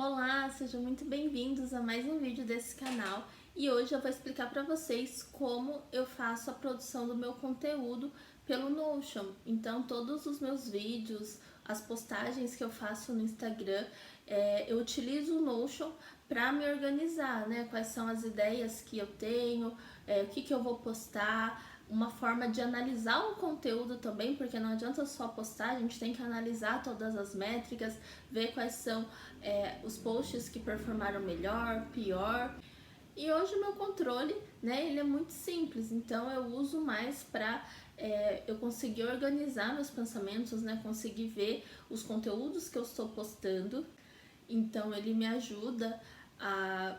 Olá, sejam muito bem-vindos a mais um vídeo desse canal e hoje eu vou explicar para vocês como eu faço a produção do meu conteúdo pelo Notion. Então, todos os meus vídeos, as postagens que eu faço no Instagram, eu utilizo o Notion para me organizar, né? Quais são as ideias que eu tenho, o que eu vou postar, uma forma de analisar o conteúdo também, porque não adianta só postar, a gente tem que analisar todas as métricas, ver quais são os posts que performaram melhor, pior. E hoje o meu controle, né, ele é muito simples, então eu uso mais para eu conseguir organizar meus pensamentos, né, conseguir ver os conteúdos que eu estou postando. Então ele me ajuda a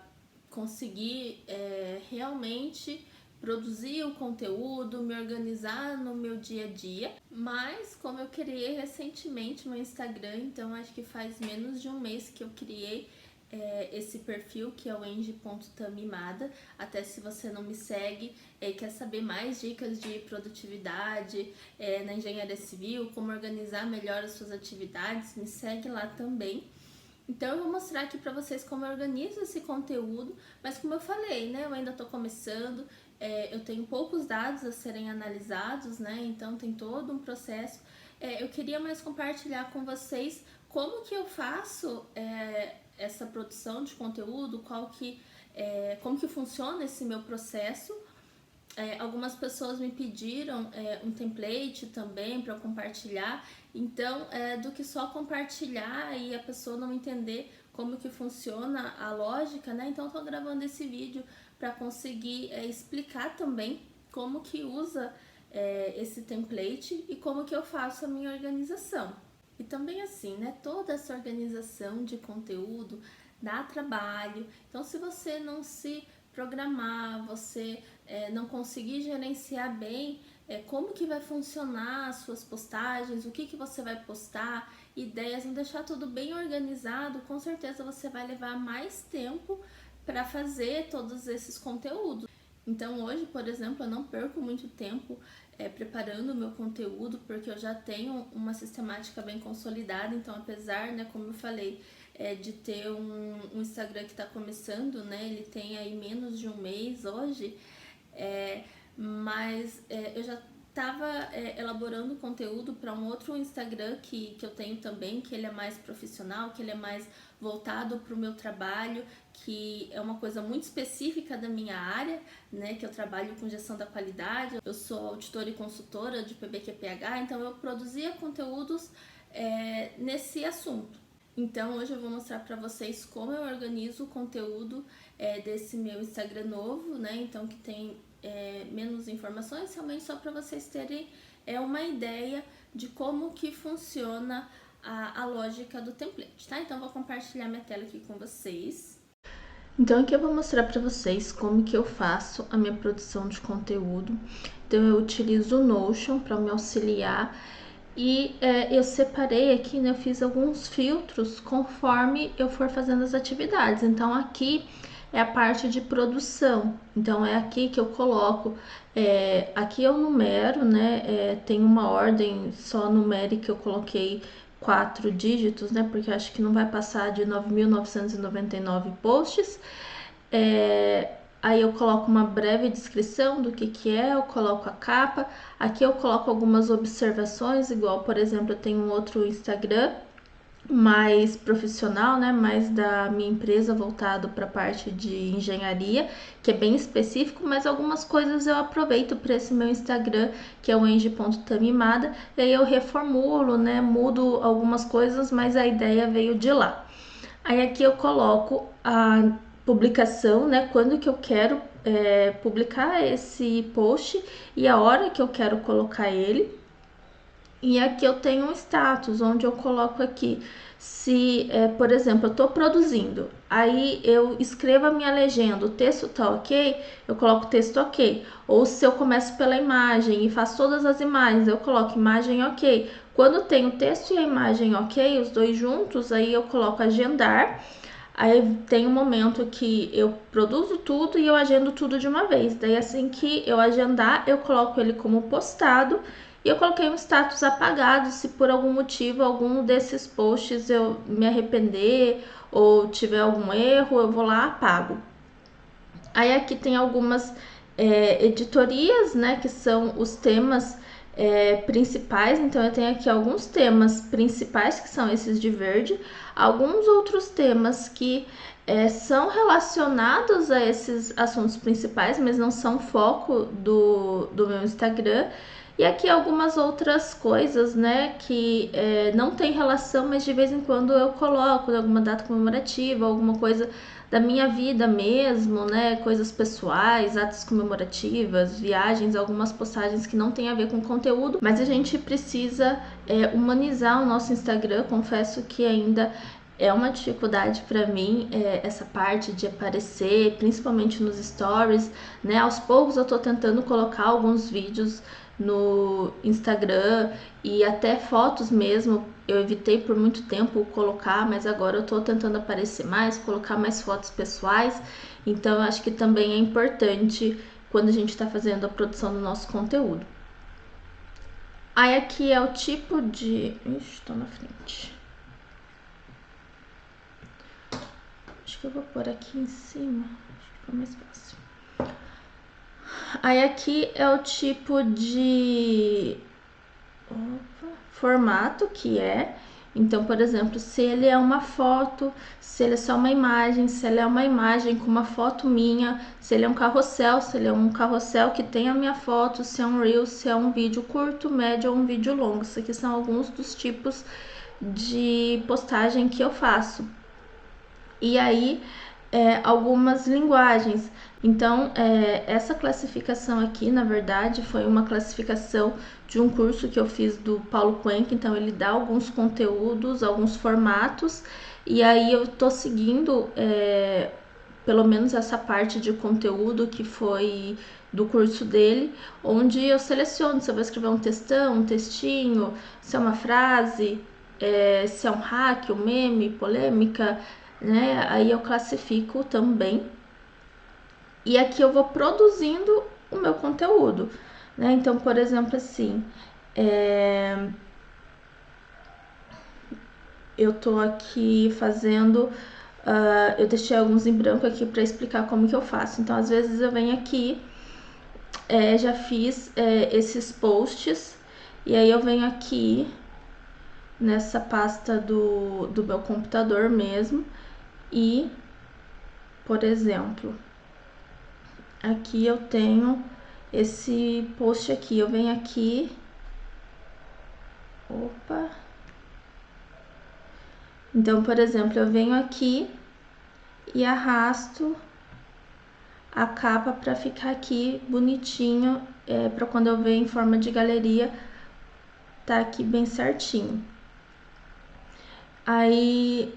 conseguir realmente produzir o conteúdo, me organizar no meu dia a dia. Mas como eu criei recentemente meu Instagram, então acho que faz menos de um mês que eu criei esse perfil, que é o eng.tamimada. Até se você não me segue e quer saber mais dicas de produtividade na engenharia civil, como organizar melhor as suas atividades, me segue lá também. Então eu vou mostrar aqui para vocês como eu organizo esse conteúdo, mas como eu falei, né, eu ainda estou começando, eu tenho poucos dados a serem analisados, né, então tem todo um processo. Eu queria mais compartilhar com vocês como que eu faço essa produção de conteúdo, como que funciona esse meu processo. Algumas pessoas me pediram um template também para compartilhar, então do que só compartilhar e a pessoa não entender como que funciona a lógica, né? Então eu tô gravando esse vídeo para conseguir explicar também como que usa esse template e como que eu faço a minha organização. E também assim, né? Toda essa organização de conteúdo dá trabalho, então se você não se programar, você não conseguir gerenciar bem como que vai funcionar as suas postagens, o que você vai postar, ideias, não deixar tudo bem organizado, com certeza você vai levar mais tempo para fazer todos esses conteúdos. Então hoje, por exemplo, eu não perco muito tempo preparando o meu conteúdo, porque eu já tenho uma sistemática bem consolidada. Então, apesar, né, como eu falei, de ter um Instagram que está começando, né, ele tem aí menos de um mês hoje, mas eu já estava elaborando conteúdo para um outro Instagram que eu tenho também, que ele é mais profissional, que ele é mais voltado para o meu trabalho, que é uma coisa muito específica da minha área, né, que eu trabalho com gestão da qualidade, eu sou auditora e consultora de PBQPH, então eu produzia conteúdos nesse assunto. Então hoje eu vou mostrar para vocês como eu organizo o conteúdo desse meu Instagram novo, né, então que tem menos informações, realmente só para vocês terem uma ideia de como que funciona a lógica do template, tá? Então eu vou compartilhar minha tela aqui com vocês. Então aqui eu vou mostrar para vocês como que eu faço a minha produção de conteúdo. Então eu utilizo o Notion para me auxiliar e eu separei aqui, né, eu fiz alguns filtros conforme eu for fazendo as atividades. Então aqui é a parte de produção, então é aqui que eu coloco, aqui eu numero, né, tem uma ordem só numérica, eu coloquei 4 dígitos, né, porque eu acho que não vai passar de 9.999 posts. Aí eu coloco uma breve descrição do que é, eu coloco a capa, aqui eu coloco algumas observações, igual, por exemplo, eu tenho um outro Instagram mais profissional, né, mais da minha empresa voltado para a parte de engenharia, que é bem específico, mas algumas coisas eu aproveito para esse meu Instagram, que é o eng.tamimada, e aí eu reformulo, né, mudo algumas coisas, mas a ideia veio de lá. Aí aqui eu coloco a publicação, né, quando que eu quero publicar esse post e a hora que eu quero colocar ele. E aqui eu tenho um status, onde eu coloco aqui, se, por exemplo, eu estou produzindo, aí eu escrevo a minha legenda, o texto tá ok, eu coloco o texto ok. Ou se eu começo pela imagem e faço todas as imagens, eu coloco imagem ok. Quando tem o texto e a imagem ok, os dois juntos, aí eu coloco agendar. Aí tem um momento que eu produzo tudo e eu agendo tudo de uma vez. Daí assim que eu agendar, eu coloco ele como postado E eu coloquei um status apagado, se por algum motivo algum desses posts eu me arrepender ou tiver algum erro, eu vou lá, apago. Aí aqui tem algumas editorias, né, que são os temas principais. Então eu tenho aqui alguns temas principais, que são esses de verde, alguns outros temas que são relacionados a esses assuntos principais, mas não são foco do meu Instagram. E aqui algumas outras coisas, né, que não tem relação, mas de vez em quando eu coloco alguma data comemorativa, alguma coisa da minha vida mesmo, né, coisas pessoais, atas comemorativas, viagens, algumas postagens que não tem a ver com conteúdo, mas a gente precisa humanizar o nosso Instagram. Confesso que ainda é uma dificuldade para mim essa parte de aparecer, principalmente nos stories, né? Aos poucos eu tô tentando colocar alguns vídeos no Instagram e até fotos mesmo. Eu evitei por muito tempo colocar, mas agora eu tô tentando aparecer mais, colocar mais fotos pessoais. Então eu acho que também é importante quando a gente tá fazendo a produção do nosso conteúdo. Aí aqui é o tipo de... Ixi, tô na frente. Acho que eu vou pôr aqui em cima, acho que fica mais fácil. Aí aqui é o tipo de formato que é. Então, por exemplo, se ele é uma foto, se ele é só uma imagem, se ele é uma imagem com uma foto minha, se ele é um carrossel, se ele é um carrossel que tem a minha foto, se é um reel, se é um vídeo curto, médio ou um vídeo longo. Isso aqui são alguns dos tipos de postagem que eu faço. E aí, algumas linguagens. Então, essa classificação aqui, na verdade, foi uma classificação de um curso que eu fiz do Paulo Cuenca. Então, ele dá alguns conteúdos, alguns formatos, e aí eu tô seguindo pelo menos essa parte de conteúdo que foi do curso dele, onde eu seleciono se eu vou escrever um textão, um textinho, se é uma frase, se é um hack, um meme, polêmica, né? Aí eu classifico também. E aqui eu vou produzindo o meu conteúdo, né? Então, por exemplo, assim, eu tô aqui fazendo, eu deixei alguns em branco aqui para explicar como que eu faço. Então, às vezes eu venho aqui, já fiz esses posts, e aí eu venho aqui nessa pasta do meu computador mesmo, e, por exemplo, aqui eu tenho esse post aqui, eu venho aqui, opa, então, por exemplo, eu venho aqui e arrasto a capa para ficar aqui bonitinho, para quando eu ver em forma de galeria, tá aqui bem certinho. Aí,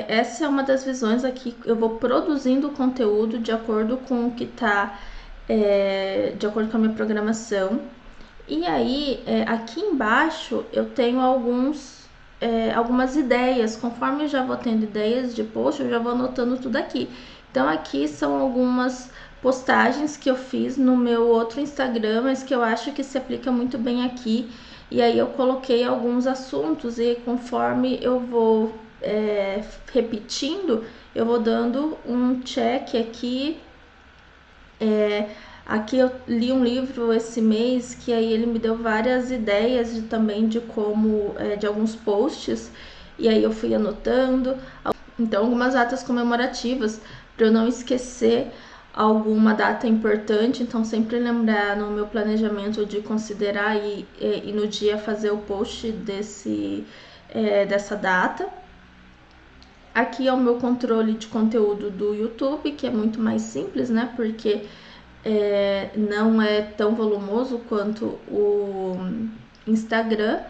essa é uma das visões aqui, eu vou produzindo o conteúdo de acordo com o que tá, de acordo com a minha programação. E aí, aqui embaixo eu tenho algumas ideias. Conforme eu já vou tendo ideias de post, eu já vou anotando tudo aqui. Então aqui são algumas postagens que eu fiz no meu outro Instagram, mas que eu acho que se aplica muito bem aqui. E aí eu coloquei alguns assuntos e conforme eu vou repetindo, eu vou dando um check aqui. Aqui eu li um livro esse mês que aí ele me deu várias ideias também de como, de alguns posts, e aí eu fui anotando. Então, algumas datas comemorativas, para eu não esquecer alguma data importante, então sempre lembrar no meu planejamento de considerar e no dia fazer o post dessa data. Aqui é o meu controle de conteúdo do YouTube, que é muito mais simples, né? Porque não é tão volumoso quanto o Instagram,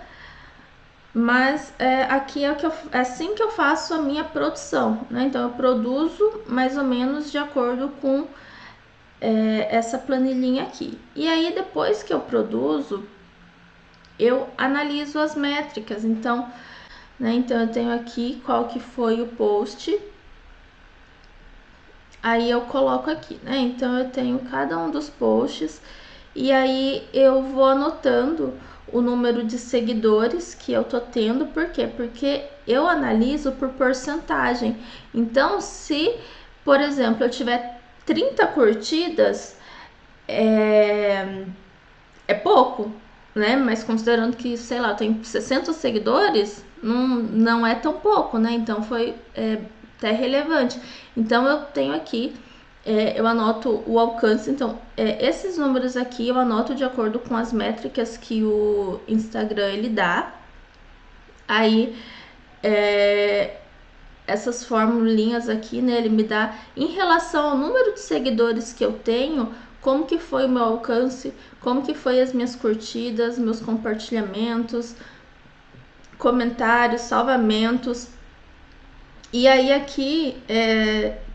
mas aqui é assim que eu faço a minha produção, né? Então eu produzo mais ou menos de acordo com essa planilhinha aqui. E aí depois que eu produzo, eu analiso as métricas. Então, né? Então eu tenho aqui qual que foi o post. Aí eu coloco aqui, né? Então eu tenho cada um dos posts e aí eu vou anotando o número de seguidores que eu tô tendo. Por quê? Porque eu analiso por porcentagem. Então, se, por exemplo, eu tiver 30 curtidas, é pouco, né? Mas considerando que, sei lá, tem 60 seguidores, não é tão pouco, né? Então foi até relevante. Então eu tenho aqui, eu anoto o alcance. Então esses números aqui eu anoto de acordo com as métricas que o Instagram ele dá. Aí essas formulinhas aqui, né, ele me dá em relação ao número de seguidores que eu tenho, como que foi o meu alcance, como que foi as minhas curtidas, meus compartilhamentos, comentários, salvamentos. E aí aqui,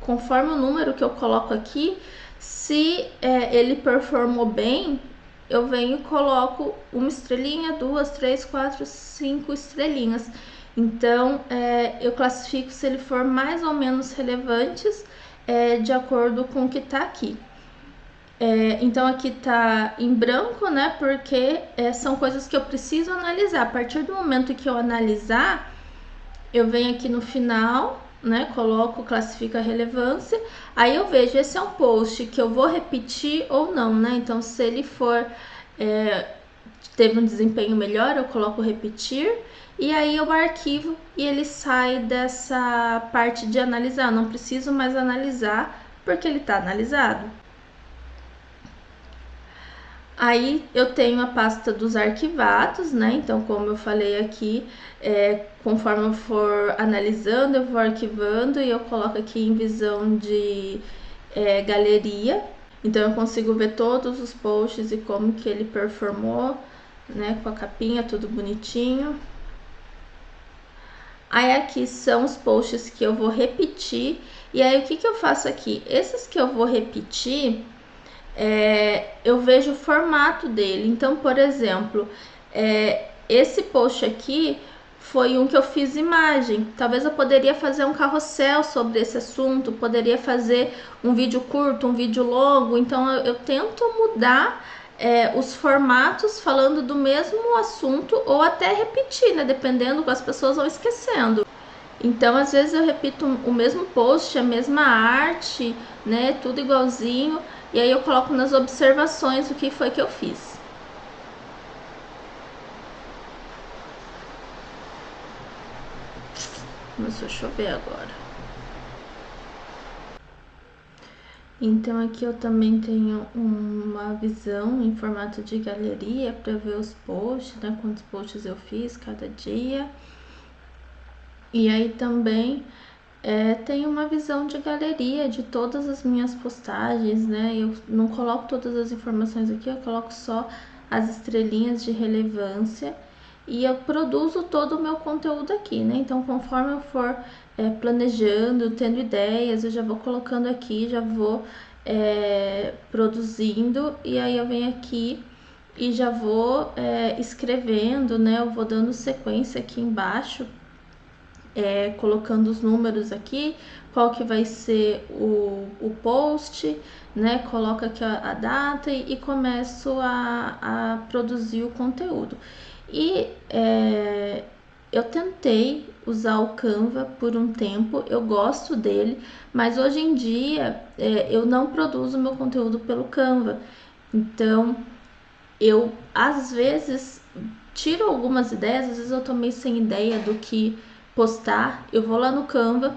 conforme o número que eu coloco aqui, se ele performou bem, eu venho e coloco uma estrelinha, 2, 3, 4, 5 estrelinhas. Então, eu classifico se ele for mais ou menos relevantes de acordo com o que tá aqui. Então aqui tá em branco, né? Porque são coisas que eu preciso analisar. A partir do momento que eu analisar, eu venho aqui no final, né? Coloco, classifico a relevância. Aí eu vejo, esse é um post que eu vou repetir ou não, né? Então, se ele for teve um desempenho melhor, eu coloco repetir. E aí eu arquivo e ele sai dessa parte de analisar. Eu não preciso mais analisar porque ele tá analisado. Aí eu tenho a pasta dos arquivados, né? Então, como eu falei aqui, conforme eu for analisando, eu vou arquivando e eu coloco aqui em visão de galeria. Então, eu consigo ver todos os posts e como que ele performou, né? Com a capinha, tudo bonitinho. Aí aqui são os posts que eu vou repetir. E aí, o que que eu faço aqui? Esses que eu vou repetir, eu vejo o formato dele. Então, por exemplo, esse post aqui foi um que eu fiz imagem. Talvez eu poderia fazer um carrossel sobre esse assunto, poderia fazer um vídeo curto, um vídeo longo. Então, eu tento mudar os formatos falando do mesmo assunto ou até repetir, né? Dependendo, as pessoas vão esquecendo. Então, às vezes eu repito o mesmo post, a mesma arte, né? Tudo igualzinho. E aí eu coloco nas observações o que foi que eu fiz. Começou a chover agora. Então aqui eu também tenho uma visão em formato de galeria para ver os posts, né? Quantos posts eu fiz cada dia. E aí também tem uma visão de galeria de todas as minhas postagens, né? Eu não coloco todas as informações aqui, eu coloco só as estrelinhas de relevância e eu produzo todo o meu conteúdo aqui, né? Então, conforme eu for planejando, tendo ideias, eu já vou colocando aqui, já vou produzindo e aí eu venho aqui e já vou escrevendo, né? Eu vou dando sequência aqui embaixo. Colocando os números aqui, qual que vai ser o post, né? Coloco aqui a data e começo a produzir o conteúdo. E eu tentei usar o Canva por um tempo, eu gosto dele, mas hoje em dia eu não produzo meu conteúdo pelo Canva. Então, eu às vezes tiro algumas ideias, às vezes eu tô meio sem ideia do que postar, eu vou lá no Canva,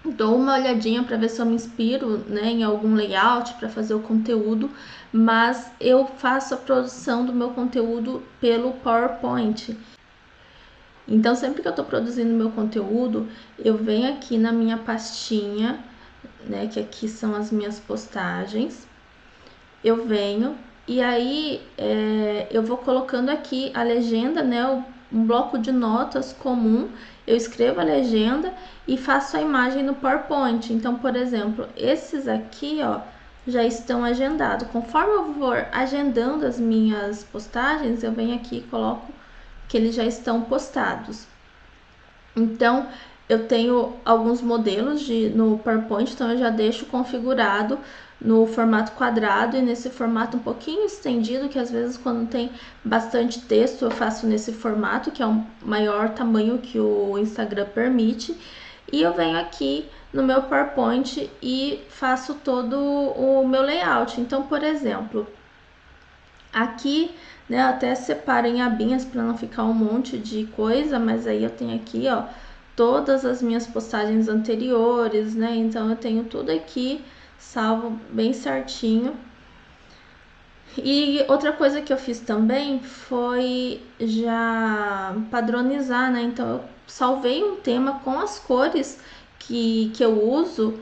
dou uma olhadinha para ver se eu me inspiro, né, em algum layout para fazer o conteúdo, mas eu faço a produção do meu conteúdo pelo PowerPoint. Então, sempre que eu estou produzindo meu conteúdo, eu venho aqui na minha pastinha, né, que aqui são as minhas postagens, eu venho e aí eu vou colocando aqui a legenda, né, um bloco de notas comum. Eu escrevo a legenda e faço a imagem no PowerPoint. Então, por exemplo, esses aqui, ó, já estão agendados. Conforme eu for agendando as minhas postagens, eu venho aqui e coloco que eles já estão postados. Então, eu tenho alguns modelos no PowerPoint, então eu já deixo configurado no formato quadrado e nesse formato um pouquinho estendido, que às vezes quando tem bastante texto eu faço nesse formato, que é o maior tamanho que o Instagram permite. E eu venho aqui no meu PowerPoint e faço todo o meu layout. Então, por exemplo, aqui, né, eu até separo em abinhas para não ficar um monte de coisa, mas aí eu tenho aqui, ó, todas as minhas postagens anteriores, né? Então eu tenho tudo aqui salvo bem certinho. E outra coisa que eu fiz também foi já padronizar, né? Então eu salvei um tema com as cores que eu uso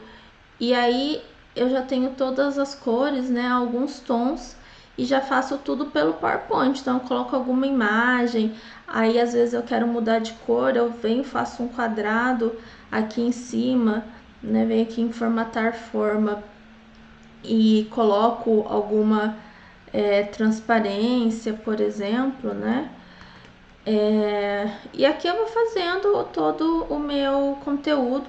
e aí eu já tenho todas as cores, né? Alguns tons e já faço tudo pelo PowerPoint. Então eu coloco alguma imagem, aí às vezes eu quero mudar de cor, eu venho, faço um quadrado aqui em cima, né? Venho aqui em formatar forma e coloco alguma transparência, por exemplo, né? E aqui eu vou fazendo todo o meu conteúdo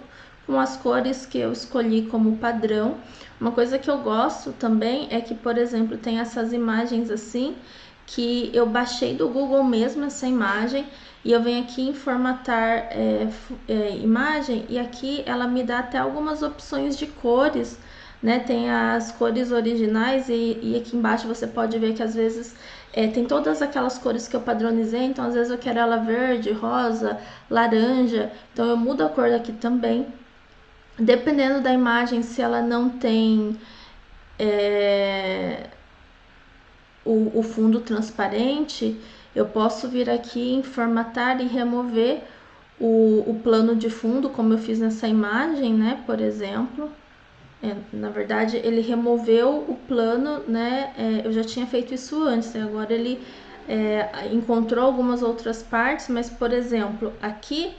com as cores que eu escolhi como padrão. Uma coisa que eu gosto também é que, por exemplo, tem essas imagens assim, que eu baixei do Google mesmo essa imagem, e eu venho aqui em formatar imagem, e aqui ela me dá até algumas opções de cores, né? Tem as cores originais e aqui embaixo você pode ver que às vezes tem todas aquelas cores que eu padronizei, então às vezes eu quero ela verde, rosa, laranja, então eu mudo a cor daqui também. Dependendo da imagem, se ela não tem o fundo transparente, eu posso vir aqui em formatar e remover o plano de fundo, como eu fiz nessa imagem, né, por exemplo. Na verdade, ele removeu o plano, né? Eu já tinha feito isso antes, né? Agora ele encontrou algumas outras partes, mas, por exemplo, aqui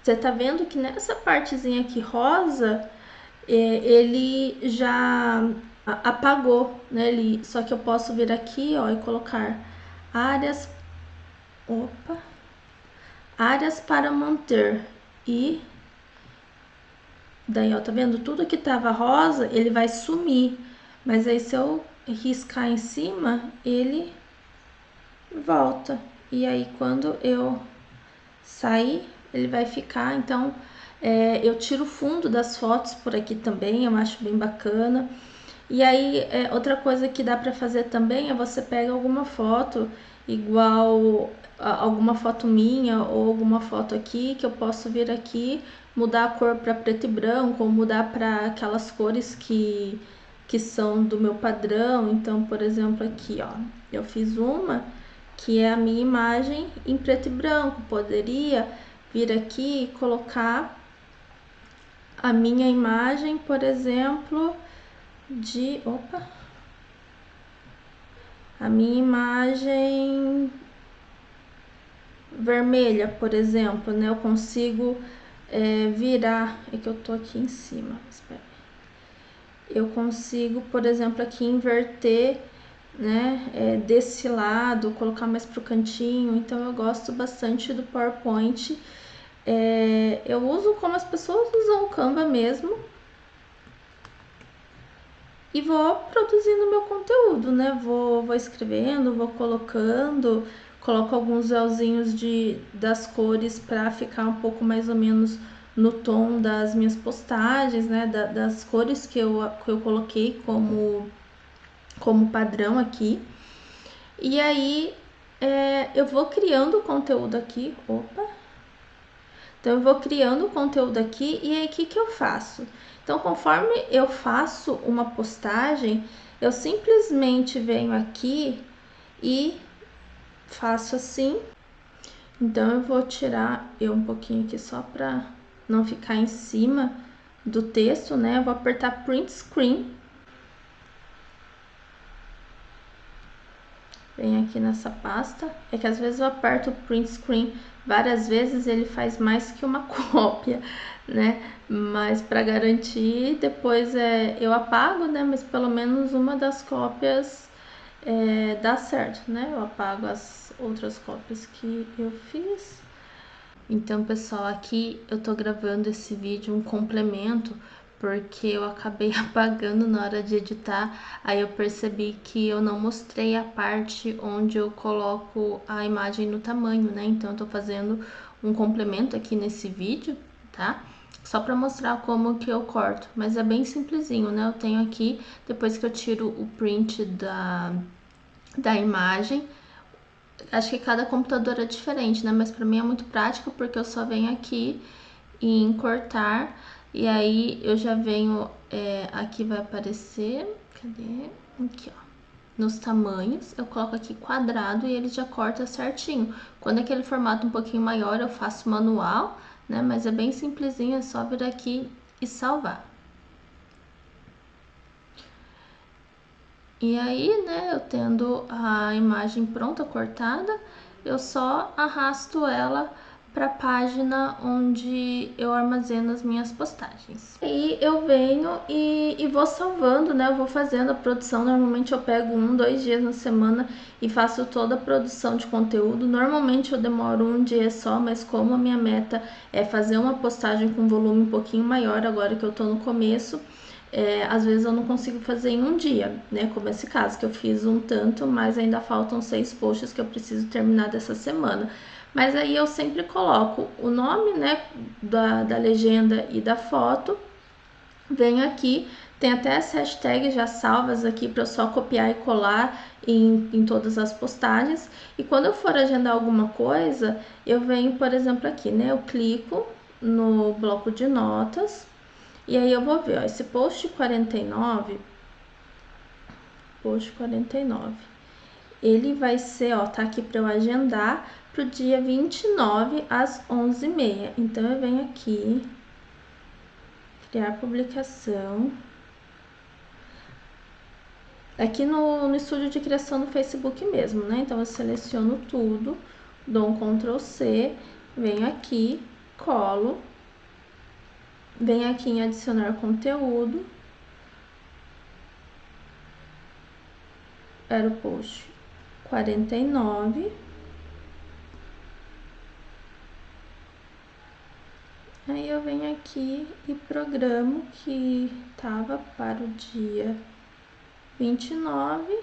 você tá vendo que nessa partezinha aqui rosa, ele já apagou, né? Só que eu posso vir aqui, ó, e colocar áreas, áreas para manter e daí, ó, tá vendo? Tudo que tava rosa, ele vai sumir. Mas aí, se eu riscar em cima, ele volta. E aí, quando eu sair, ele vai ficar. Então, eu tiro o fundo das fotos por aqui também, eu acho bem bacana. E aí, outra coisa que dá pra fazer também é você pega alguma foto igual alguma foto minha ou alguma foto aqui que eu posso vir aqui mudar a cor para preto e branco ou mudar para aquelas cores que são do meu padrão. Então, por exemplo, aqui, ó, eu fiz uma que é a minha imagem em preto e branco. Poderia vir aqui e colocar a minha imagem, por exemplo, a minha imagem vermelha, por exemplo, né? Eu consigo virar, é que eu tô aqui em cima, espera. Eu consigo, por exemplo, aqui inverter, né? Desse lado, colocar mais pro cantinho. Então eu gosto bastante do PowerPoint. Eu uso como as pessoas usam o Canva mesmo. E vou produzindo meu conteúdo, né? Vou escrevendo, vou colocando, coloco alguns véuzinhos das cores para ficar um pouco mais ou menos no tom das minhas postagens, né? Das cores que eu coloquei como padrão aqui. E aí eu vou criando o conteúdo aqui. Então eu vou criando o conteúdo aqui e aí o que eu faço? Então, conforme eu faço uma postagem, eu simplesmente venho aqui e faço assim. Então, eu vou tirar um pouquinho aqui só para não ficar em cima do texto, né? Eu vou apertar Print Screen. Vem aqui nessa pasta. É que às vezes eu aperto o Print Screen várias vezes, ele faz mais que uma cópia, né? Mas para garantir, depois eu apago, né? Mas pelo menos uma das cópias dá certo, né? Eu apago as outras cópias que eu fiz. Então, pessoal, aqui eu tô gravando esse vídeo, um complemento, porque eu acabei apagando na hora de editar, aí eu percebi que eu não mostrei a parte onde eu coloco a imagem no tamanho, né? Então eu tô fazendo um complemento aqui nesse vídeo, tá? Só para mostrar como que eu corto, mas é bem simplesinho, né? Eu tenho aqui, depois que eu tiro o print da imagem, acho que cada computador é diferente, né? Mas para mim é muito prático porque eu só venho aqui em cortar e aí eu já venho, aqui vai aparecer, cadê? Aqui, ó. Nos tamanhos, eu coloco aqui quadrado e ele já corta certinho. Quando é aquele formato um pouquinho maior, eu faço manual, né? Mas é bem simplesinho, é só vir aqui e salvar. E aí, né, eu tendo a imagem pronta, cortada, eu só arrasto ela para a página onde eu armazeno as minhas postagens. E eu venho e vou salvando, né, eu vou fazendo a produção, normalmente eu pego 1, 2 dias na semana e faço toda a produção de conteúdo. Normalmente eu demoro um dia só, mas como a minha meta é fazer uma postagem com volume um pouquinho maior agora que eu tô no começo, às vezes eu não consigo fazer em um dia, né? Como esse caso, que eu fiz um tanto, mas ainda faltam 6 posts que eu preciso terminar dessa semana. Mas aí eu sempre coloco o nome, né, da legenda e da foto, venho aqui, tem até as hashtags já salvas aqui para eu só copiar e colar em todas as postagens. E quando eu for agendar alguma coisa, eu venho, por exemplo, aqui, né? Eu clico no bloco de notas. E aí eu vou ver, ó, esse post 49, ele vai ser, ó, tá aqui para eu agendar pro dia 29 às 11h30. Então eu venho aqui, criar publicação. Aqui no estúdio de criação no Facebook mesmo, né? Então eu seleciono tudo, dou um Ctrl C, venho aqui, colo, venho aqui em adicionar conteúdo. Era o post 49. Aí eu venho aqui e programo que tava para o dia 29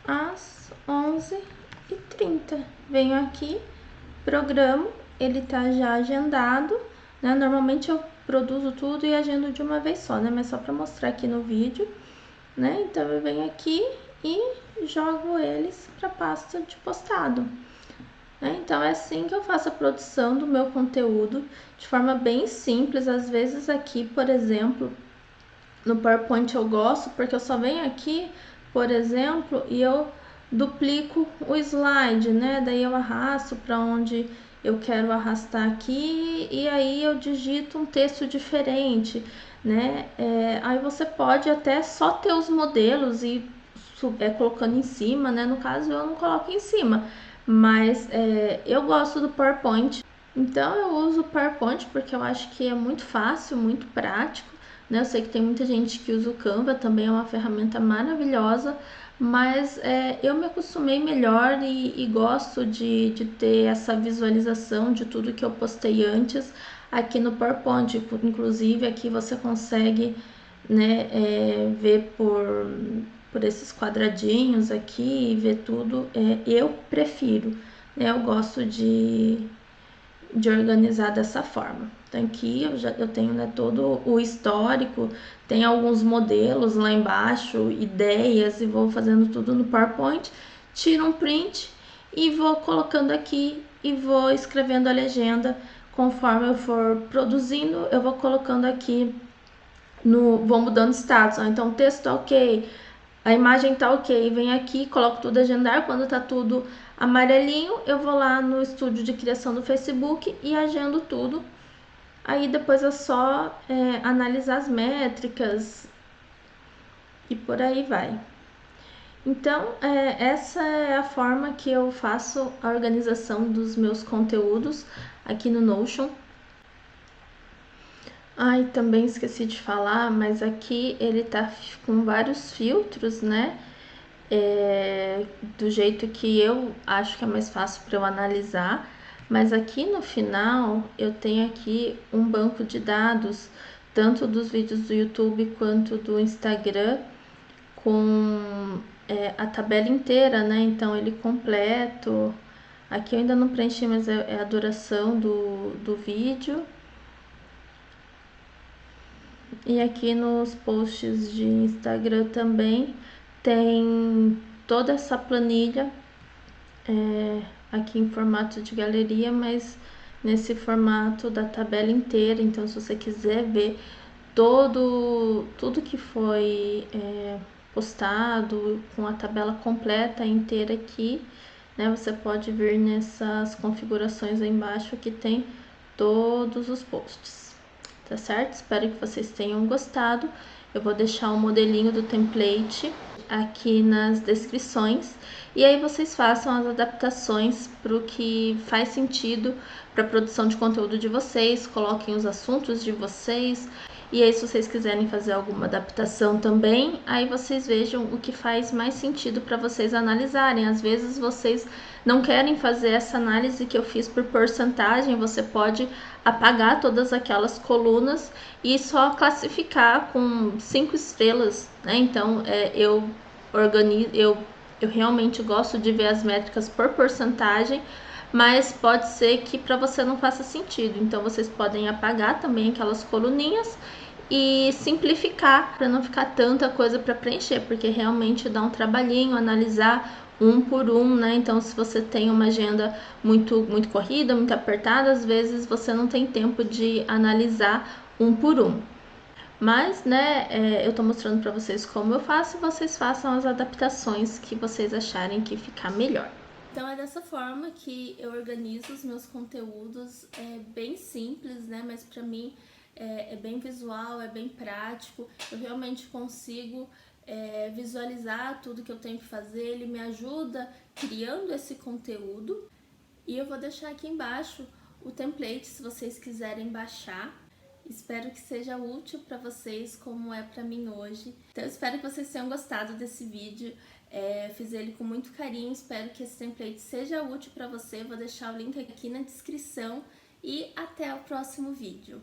às 11h30. Venho aqui, programo, ele tá já agendado, né? Normalmente eu produzo tudo e agendo de uma vez só, né? Mas só para mostrar aqui no vídeo, né? Então eu venho aqui e jogo eles para pasta de postado. Então é assim que eu faço a produção do meu conteúdo, de forma bem simples. Às vezes aqui, por exemplo, no PowerPoint eu gosto, porque eu só venho aqui, por exemplo, e eu duplico o slide, né? Daí eu arrasto para onde eu quero arrastar aqui e aí eu digito um texto diferente, né? Aí você pode até só ter os modelos e colocando em cima, né? No caso eu não coloco em cima, mas eu gosto do PowerPoint. Então eu uso o PowerPoint porque eu acho que é muito fácil, muito prático, né? Eu sei que tem muita gente que usa o Canva, também é uma ferramenta maravilhosa, mas eu me acostumei melhor e gosto de ter essa visualização de tudo que eu postei antes aqui no PowerPoint. Inclusive aqui você consegue, né, ver por esses quadradinhos aqui e ver tudo. Eu prefiro, né? Eu gosto de organizar dessa forma. Então aqui eu tenho, né, todo o histórico, tem alguns modelos lá embaixo, ideias, e vou fazendo tudo no PowerPoint, tiro um print e vou colocando aqui e vou escrevendo a legenda conforme eu for produzindo. Eu vou colocando aqui vou mudando status, então o texto tá ok, a imagem tá ok, vem aqui, coloco tudo agendar. Quando tá tudo amarelinho, eu vou lá no estúdio de criação do Facebook e agendo tudo. Aí depois é só analisar as métricas e por aí vai. Então, essa é a forma que eu faço a organização dos meus conteúdos aqui no Notion. Ai, também esqueci de falar, mas aqui ele tá com vários filtros, né? Do jeito que eu acho que é mais fácil para eu analisar. Mas aqui no final eu tenho aqui um banco de dados, tanto dos vídeos do YouTube quanto do Instagram, com a tabela inteira, né? Então ele completo. Aqui eu ainda não preenchi, mas é a duração do vídeo. E aqui nos posts de Instagram também tem toda essa planilha, aqui em formato de galeria, mas nesse formato da tabela inteira. Então, se você quiser ver tudo que foi postado com a tabela completa inteira aqui, né? Você pode vir nessas configurações aí embaixo que tem todos os posts, tá certo? Espero que vocês tenham gostado. Eu vou deixar o modelinho do template aqui nas descrições e aí vocês façam as adaptações para o que faz sentido para a produção de conteúdo de vocês, coloquem os assuntos de vocês. E aí, se vocês quiserem fazer alguma adaptação também, aí vocês vejam o que faz mais sentido para vocês analisarem. Às vezes vocês não querem fazer essa análise que eu fiz por porcentagem, você pode apagar todas aquelas colunas e só classificar com 5 estrelas, né? Então, eu realmente gosto de ver as métricas por porcentagem, mas pode ser que para você não faça sentido. Então vocês podem apagar também aquelas coluninhas e simplificar para não ficar tanta coisa para preencher, porque realmente dá um trabalhinho analisar um por um, né? Então, se você tem uma agenda muito corrida, muito apertada, às vezes você não tem tempo de analisar um por um. Mas, né, eu tô mostrando para vocês como eu faço e vocês façam as adaptações que vocês acharem que ficar melhor. Então é dessa forma que eu organizo os meus conteúdos, é bem simples, né, mas para mim é bem visual, é bem prático, eu realmente consigo visualizar tudo que eu tenho que fazer, ele me ajuda criando esse conteúdo e eu vou deixar aqui embaixo o template se vocês quiserem baixar. Espero que seja útil para vocês como é para mim hoje. Então eu espero que vocês tenham gostado desse vídeo. Fiz ele com muito carinho, espero que esse template seja útil para você. Vou deixar o link aqui na descrição e até o próximo vídeo.